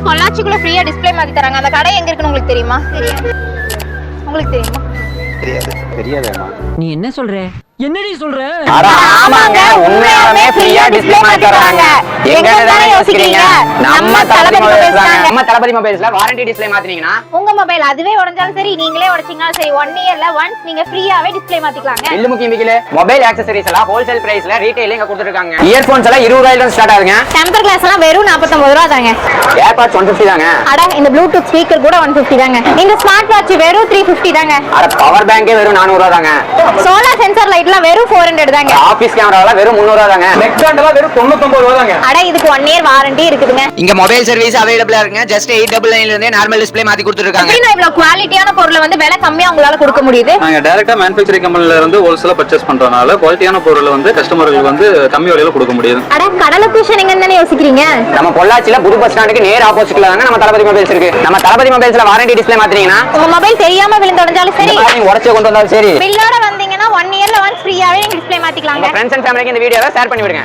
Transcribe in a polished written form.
பொள்ளாச்சிக்குள்ள ஃப்ரீயா டிஸ்ப்ளே மாத்தி தராங்க. அந்த கடை எங்க இருக்குன்னு உங்களுக்கு தெரியுமா? உங்களுக்கு தெரியுமா? தெரியாதேமா. நீ என்ன சொல்ற? என்னடி சொல்ற? ஆமாங்க, உண்மையாவே ஃப்ரீயா டிஸ்ப்ளே மாத்தி தராங்க. எங்கன்னு தானே யோசிக்கிறீங்க? நம்ம தளபதி மொபைல்ஸ் தாங்க. நம்ம தளபதி மொபைல்ஸ்ல வாரண்டி டிஸ்ப்ளே மாத்தினீங்கன்னா உங்க மொபைல் அதுவே உடைஞ்சாலும் சரி, நீங்களே உடைச்சீங்கனாலும் சரி, 1 இயர்ல ஒன்ஸ் நீங்க ஃப்ரீயாவே டிஸ்ப்ளே மாத்திக்கலாங்க. இல்ல முக்கியம் விக்கல மொபைல் ஆக்சஸரீஸ் எல்லாம் ஹோல்சேல் பிரைஸ்ல ரீட்டைல் இங்க கொடுத்துருக்காங்க. இயர்போன்ஸ் எல்லாம் 20,000 இருந்து ஸ்டார்ட் ஆகுங்க. டெம்பர் கிளாஸ் எல்லாம் வெறும் 49 ரூபாய் தாங்க. ஏர்பாட்ஸ் 150 தாங்க. அட இந்த ப்ளூடூத் ஸ்பீக்கர் கூட 150 தாங்க. இந்த ஸ்மார்ட் வாட்ச் வெறும் 350 தாங்க. அட பவர் பேங்கே வெறும் 400 ரூபாய் தாங்க. சோலார் சென்சார் லைட்லாம் வெறும் 400 தாங்க. ஆபீஸ் கேமரா எல்லாம் வெறும் 300 ரூபாய் தாங்க. நெக் பேண்ட் எல்லாம் வெறும் 99 ரூபாய் தாங்க. அட இதுக்கு 1 இயர் வாரண்டி இருக்குதுங்க. இங்க மொபைல் சர்வீஸ் அவைலபிளா இருக்குங்க. ஜஸ்ட் 899 ல இருந்தே நார்மல் டிஸ்ப்ளே மாத்தி கொடுத்துருக்காங்க. அப்படினா இவ்வளவு குவாலிட்டியான பொருளை வந்து விலை கம்மியா உங்களால கொடுக்க முடியுது. நாங்க டைரக்டா மேனுஃபேக்சரிங் கம்பெனில இருந்து ஹோல்சேலா பர்ச்சேஸ் பண்றனால குவாலிட்டியான பொருளை வந்து கஸ்டமர்களுக்கு வந்து கம்மி விலையில கொடுக்க முடியுது. அட கடை லொகேஷன் எங்கன்னு தானே யோசிக்கிறீங்க? நம்ம பொள்ளாச்சில புது பஸ் ஸ்டாண்டுக்கு நேர் ஆப்போசிட்ல தாங்க நம்ம தளபதி மொபைல்ஸ் இருக்கு. நம்ம தளபதி மொபைல்ஸ்ல வாரண்டி டிஸ்ப்ளே மாத்தினீங்கன்னா உங்க மொபைல் தெரியாம விழுந்துடைஞ்சாலும் சரி, நீங்க உடைச்சு கொண்டு வந்தாலும் சரி, பில்லோட வந்தீங்கன்னா 1 இயர்ல ஒன்ஸ் ஃப்ரீயாவே நீங்க டிஸ்ப்ளே மாத்திக்கலாங்க. ஃப்ரெண்ட்ஸ் அண்ட் ஃபேமிலிக்கு இந்த வீடியோவை ஷேர் பண்ணி விடுங்க.